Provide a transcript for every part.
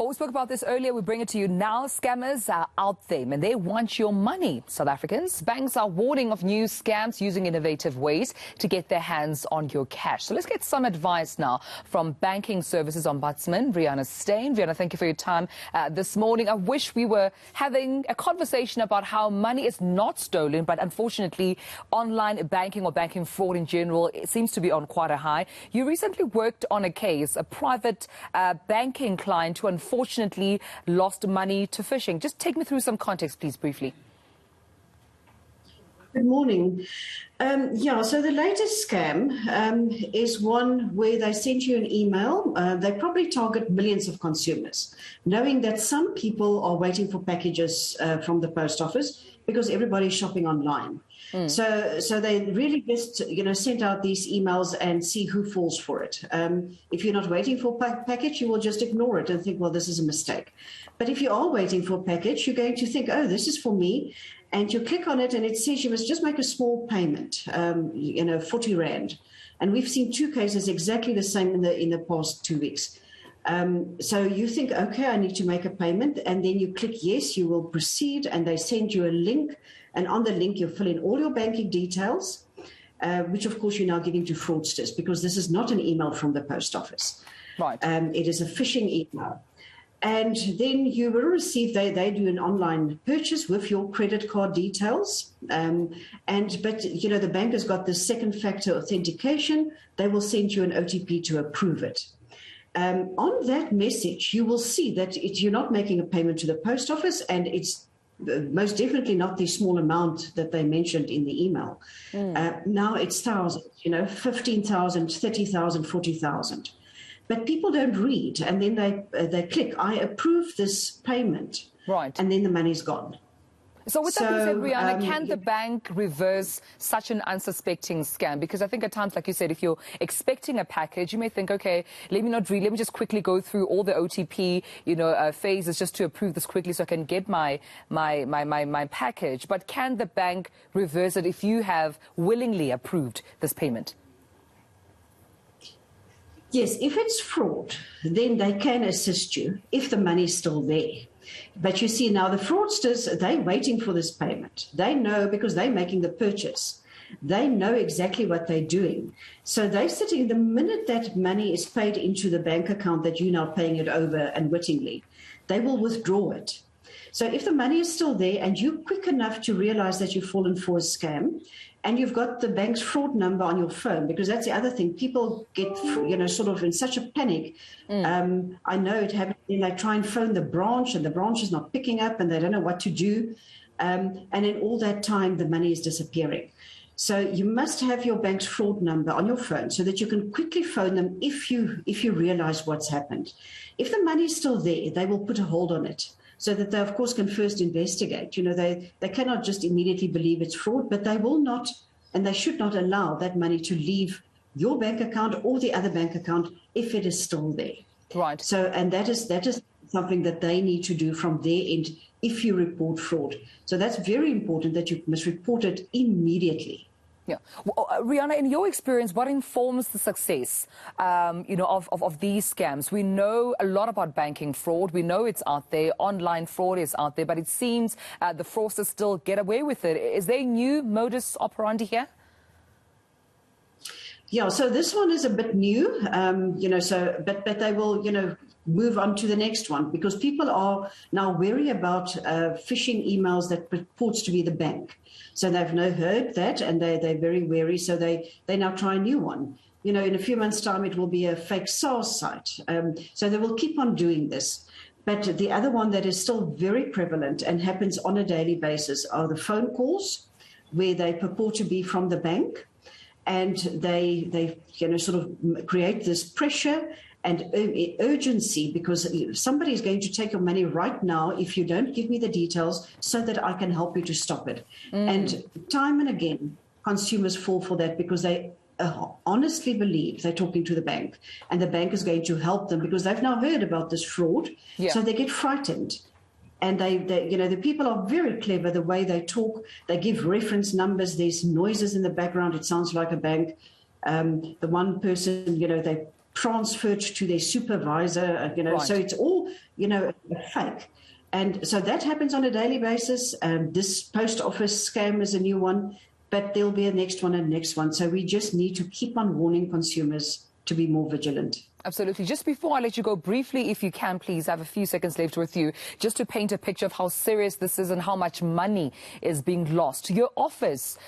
Well, we spoke about this earlier. We bring it to you now. Scammers are out there and they want your money. South Africans, banks are warning of new scams using innovative ways to get their hands on your cash. So let's get some advice now from Banking Services Ombudsman, Reana Steyn. Reana, thank you for your time this morning. I wish we were having a conversation about how money is not stolen, but unfortunately, online banking or banking fraud in general, it seems to be on quite a high. You recently worked on a case, a private banking client who unfortunately lost money to phishing. Just take me through some context, please, briefly. Good morning. So the latest scam is one where they send you an email. They probably target millions of consumers, knowing that some people are waiting for packages from the post office because everybody's shopping online. So they really just, send out these emails and see who falls for it. If you're not waiting for a package, you will just ignore it and think, well, this is a mistake. But if you are waiting for a package, you're going to think, oh, this is for me. And you click on it and it says you must just make a small payment, 40 Rand. And we've seen two cases exactly the same in the past 2 weeks. So you think, okay, I need to make a payment. And then you click yes, you will proceed. And they send you a link. And on the link, you fill in all your banking details, which, of course, you're now giving to fraudsters because this is not an email from the post office. Right. It is a phishing email. And then you will receive, they do an online purchase with your credit card details. But the bank has got this second factor authentication. They will send you an OTP to approve it. On that message, you will see that you're not making a payment to the post office, and it's most definitely not the small amount that they mentioned in the email. Now it's thousands, 15,000, 30,000, 40,000. But people don't read, and then they click, I approve this payment, right, and then the money's gone. So with that being said, Reana, can the bank reverse such an unsuspecting scam? Because I think at times, like you said, if you're expecting a package, you may think, okay, let me not read, let me just quickly go through all the OTP, phases just to approve this quickly so I can get my package. But can the bank reverse it if you have willingly approved this payment? Yes, if it's fraud, then they can assist you if the money's still there. But you see now the fraudsters, they're waiting for this payment. They know because they're making the purchase. They know exactly what they're doing. So they're sitting, the minute that money is paid into the bank account that you're now paying it over unwittingly, they will withdraw it. So if the money is still there and you're quick enough to realize that you've fallen for a scam, and you've got the bank's fraud number on your phone, because that's the other thing. People get, sort of in such a panic. I know it happens. They try and phone the branch, and the branch is not picking up, and they don't know what to do. And in all that time, the money is disappearing. So you must have your bank's fraud number on your phone so that you can quickly phone them if you realize what's happened. If the money is still there, they will put a hold on it, so that they, of course, can first investigate. They cannot just immediately believe it's fraud, but they will not, and they should not allow that money to leave your bank account or the other bank account if it is still there. Right. So, and that is something that they need to do from their end if you report fraud. So that's very important that you must report it immediately. Yeah. Well, Reana, in your experience, what informs the success, of these scams? We know a lot about banking fraud. We know it's out there. Online fraud is out there. But it seems the fraudsters still get away with it. Is there a new modus operandi here? Yeah, so this one is a bit new, but they will, move on to the next one because people are now wary about phishing emails that purports to be the bank. So they've now heard that and they're very wary. So they now try a new one. In a few months' time, it will be a fake SaaS site. So they will keep on doing this. But the other one that is still very prevalent and happens on a daily basis are the phone calls where they purport to be from the bank. And they sort of create this pressure and urgency because somebody is going to take your money right now if you don't give me the details so that I can help you to stop it. And time and again, consumers fall for that because they honestly believe they're talking to the bank and the bank is going to help them because they've now heard about this fraud. Yeah. So they get frightened. And the people are very clever, the way they talk. They give reference numbers. There's noises in the background. It sounds like a bank. The one person, they transferred to their supervisor, Right. so it's all, fake. And so that happens on a daily basis. This post office scam is a new one, but there'll be a next one and next one. So we just need to keep on warning consumers to be more vigilant. Absolutely. Just before I let you go, briefly, if you can, please, I have a few seconds left with you, just to paint a picture of how serious this is and how much money is being lost. Your office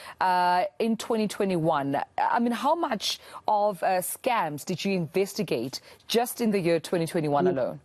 in 2021, I mean, how much of scams did you investigate just in the year 2021 alone?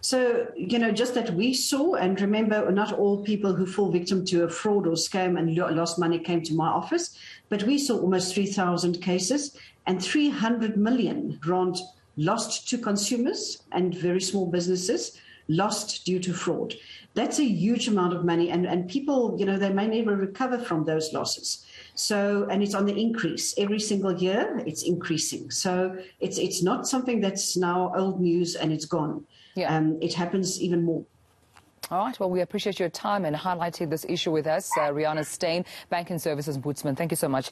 So, just that we saw, and remember, not all people who fall victim to a fraud or scam and lost money came to my office, but we saw almost 3,000 cases and 300 million rand lost to consumers and very small businesses, lost due to fraud. That's a huge amount of money, and people, they may never recover from those losses. So, and it's on the increase. Every single year, it's increasing. So it's not something that's now old news and it's gone. Yeah. It happens even more. All right. Well, we appreciate your time and highlighting this issue with us. Reana Steyn, Banking Services Ombudsman. Thank you so much.